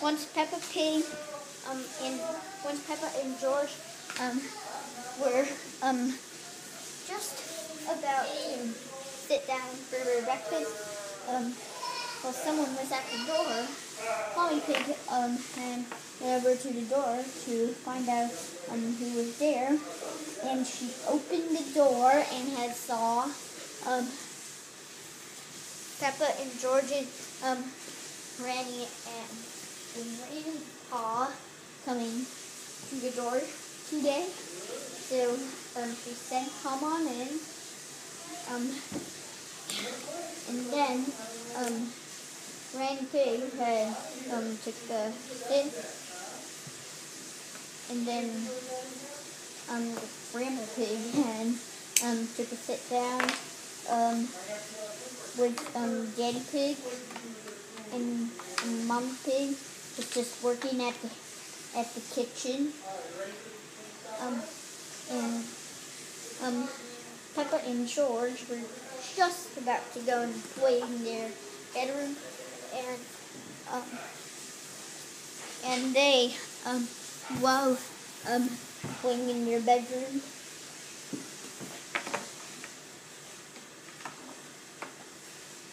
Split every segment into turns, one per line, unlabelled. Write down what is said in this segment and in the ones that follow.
once Peppa Pig, and once Peppa and George, were, just about to sit down for their breakfast, well, someone was at the door. Mommy Pig, and went over to the door to find out, who was there, and she opened the door and had saw, Peppa and George's, Granny and Pa coming to the door today. So, she said, come on in. And then, Granny Pig had, took the sit. And then, Grandma Pig had, took a sit down, with, Daddy Pig and Mom Pig was just working at the kitchen. And Peppa and George were just about to go and play in their bedroom, and they, while, playing in their bedroom,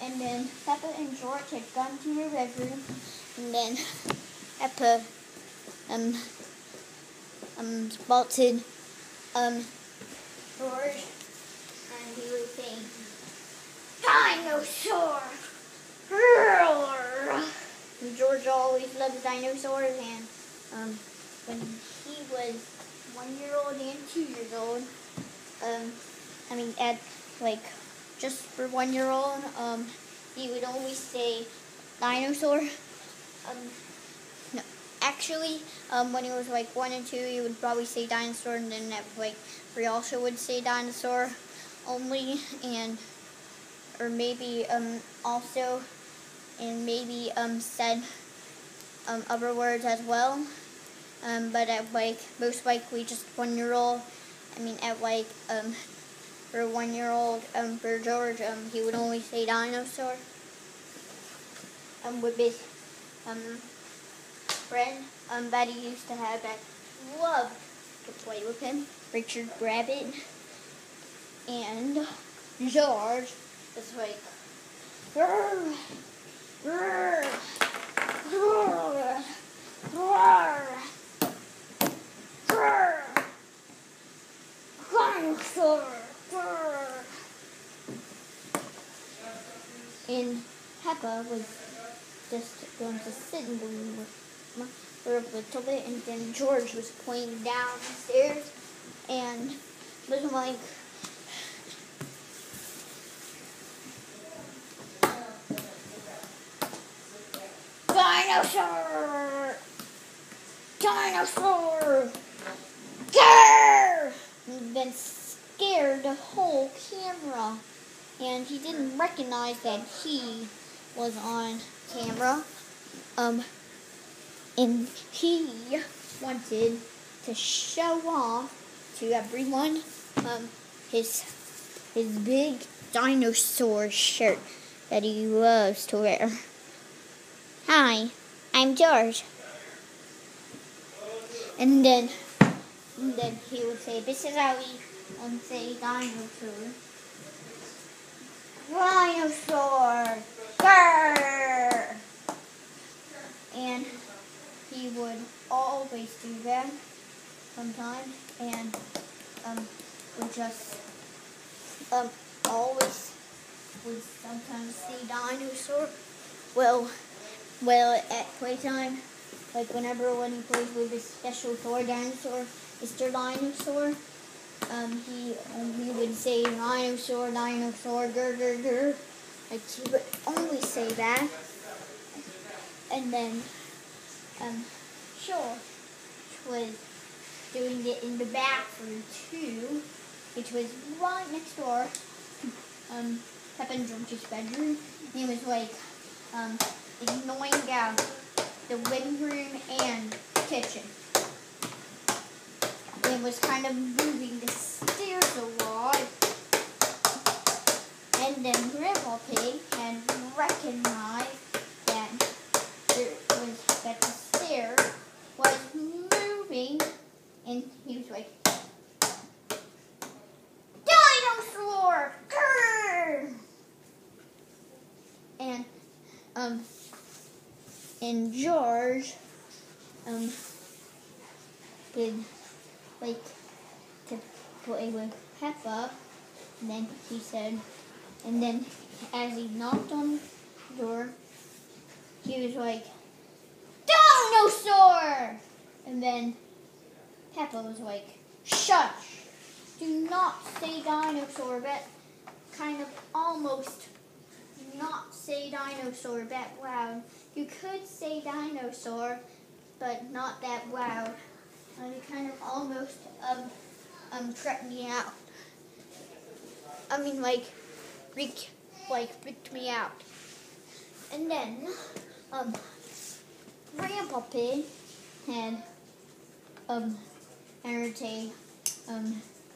and then Peppa and George had gone to their bedroom, and then Peppa, spotted, George, and he was saying, dinosaur! And George always loved dinosaurs, and, when he was 1 year old and 2 years old, at, just for 1 year old, he would always say dinosaur. No, actually, when he was 1 and 2, he would probably say dinosaur, and then at 3 also would say dinosaur only, or maybe, also, and maybe, said, other words as well. But at most likely just 1 year old. At for 1 year old, for George, he would only say dinosaur. With his, friend, that he used to have that loved to play with him, Richard Rabbit. And George was like, "Grr, grr, grr, grr, grr, dinosaur, grr." And Peppa was just going to sit in the room for a little bit, and then George was playing downstairs, and was like, dinosaur! Dinosaur! Grr! And then scared the whole camera, and he didn't recognize that he was on camera, and he wanted to show off to everyone, his big dinosaur shirt that he loves to wear. Hi, I'm George. And then he would say, this is how we say dinosaur. Dinosaur! Grr! And he would always do that sometimes, and would just always would sometimes say dinosaur. Well, at playtime, when he plays with his special toy dinosaur, Mr. Dinosaur, he would say dinosaur, dinosaur, grr, grr, grr. He would only say that. And then, George was doing it in the bathroom too, which was right next door to Peppa and George's bedroom. And he was ignoring out the living room and kitchen. It was kind of moving the stairs a lot. And then Grandpa Pig had recognized that the and George did like to play with Peppa, and then he said, and then as he knocked on the door, he was like, "Dinosaur!" And then Peppa was like, "Shush! Do not say dinosaur." That kind of almost not say dinosaur that loud. You could say dinosaur, but not that loud. It kind of almost crept me out. I mean, freaked me out. And then, Grandpa Pig had entertained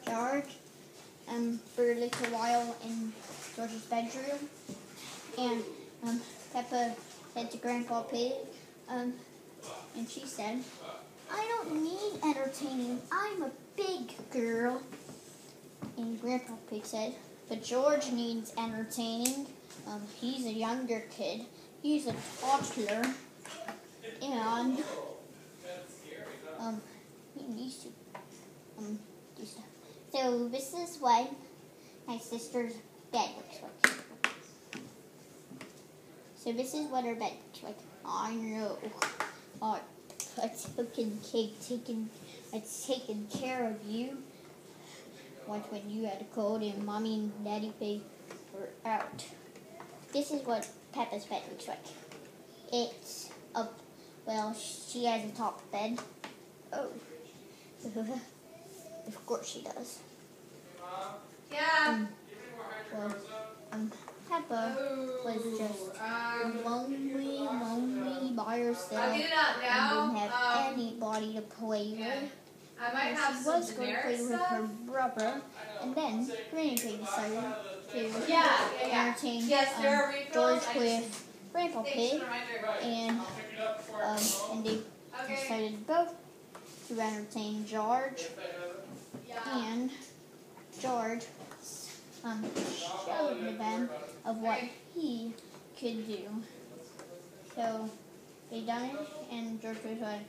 George for a little while in George's bedroom, and Peppa said to Grandpa Pig, and she said, "I don't need entertaining. I'm a big girl." And Grandpa Pig said, "But George needs entertaining. He's a younger kid. He's a toddler, and he needs to do stuff." So this is what my sister's bed looks like. So this is what her bed looks like. I know. It's taken care of you. Once when you had a cold and Mommy and Daddy Pig were out. This is what Peppa's bed looks like. It's up. Well, she has a top bed. Oh. Of course she does.
Yeah.
Peppa was just lonely by herself and didn't have anybody to play with.
I might have
She
some
was going to
generic
play with
stuff.
her brother, and then Granny Pig decided to entertain
there are refills.
George with Grandpa Pig, and they decided both to entertain George, and George showed them of what he could do. So they done it, and George was like,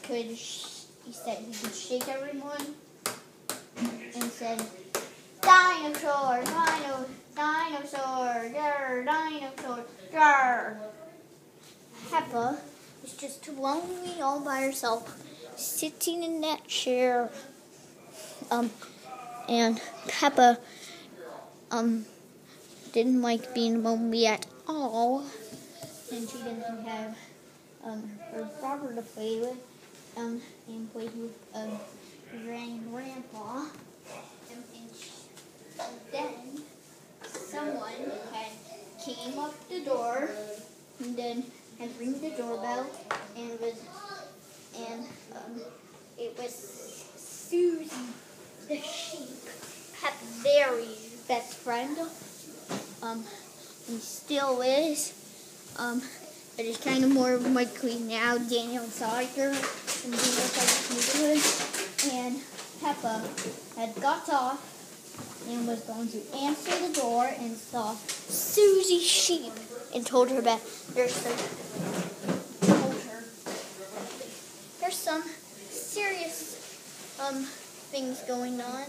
he said he could shake everyone, and said, "Dinosaur, dinosaur, dinosaur, grr." Peppa was just lonely all by herself, sitting in that chair. And Peppa didn't like being lonely at all, and she didn't have her brother to play with, and play with Granny and Grandpa. And then someone came up the door, and then had ring the doorbell, and it was Susie the Sheep, Peppa's best friend. And still is. But it's kind of more likely now Daniel saw her in Daniel's neighborhood. And Peppa had got off and was going to answer the door and saw Susie Sheep and told her that there's some serious things going on.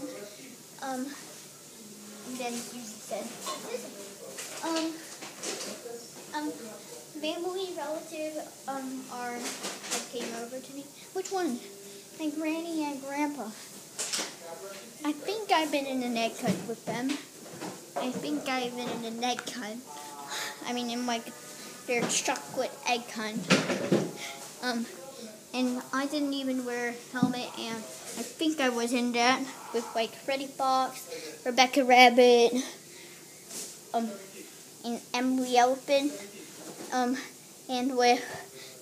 And then Susie said, family relative that came over to me. Which one? My granny and grandpa. I think I've been in an egg hunt with them. I think I've been in an egg hunt. I mean, in like their chocolate egg hunt. And I didn't even wear a helmet, and I think I was in that with like Freddy Fox, Rebecca Rabbit, and Emily Elephant, and with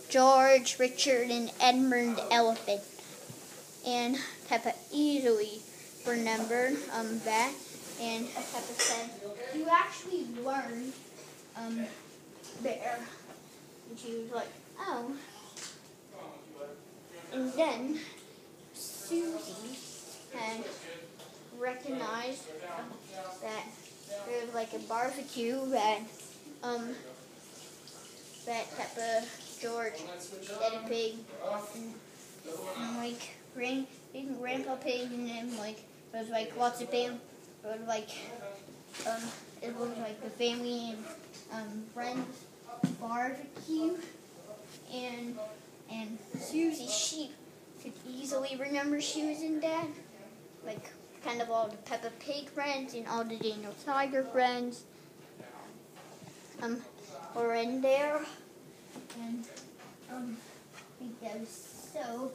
George, Richard, and Edmund Elephant. And Peppa easily remembered that, and Peppa said, "You actually learned there." And she was like, "Oh." And then Susie had recognized that there was like a barbecue that Peppa, George, Daddy Pig, and like Grandpa Pig, and then like there was like lots of family. It was like the family and friends barbecue, and Susie Sheep could easily remember she was in that. Like kind of all the Peppa Pig friends and all the Daniel Tiger friends were in there, and I think that was so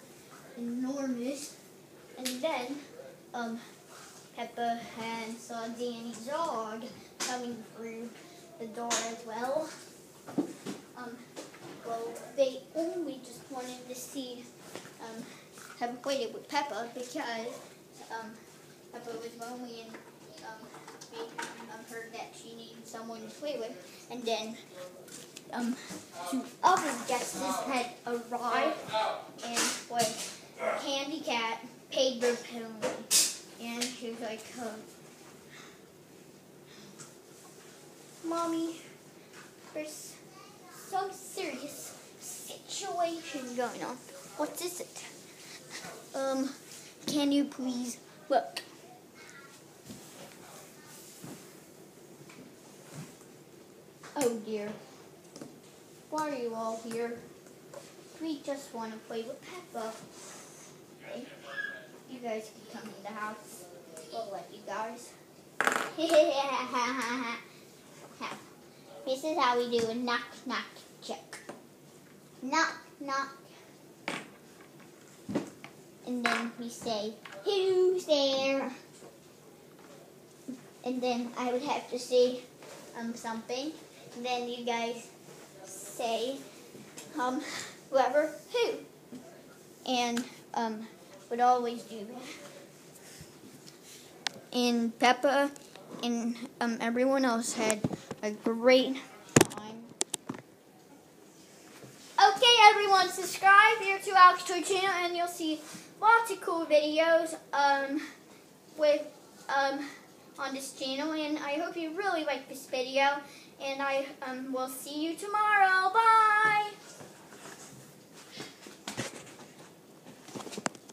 enormous. And then Peppa saw Danny's dog coming through the door as well. Well, they only just wanted to see Peppa played it with Peppa because Peppa was lonely and heard that she needed someone to play with. And then two other guests had arrived, and was Candy Cat, Pedro Pony, and she was like, Mommy, there's some serious situation going on. What is it? Can you please look? Oh dear. Why are you all here? We just want to play with Peppa. Okay. You guys can come in the house. We'll let you guys. This is how we do a knock knock check. Knock knock. And then we say, who's there? And then I would have to say something. And then you guys say whoever who. And would always do that. And Peppa and everyone else had a great time. Okay, everyone, subscribe here to Alex Toy Channel, and you'll see lots of cool videos with on this channel. And I hope you really like this video. And I will see you tomorrow. Bye.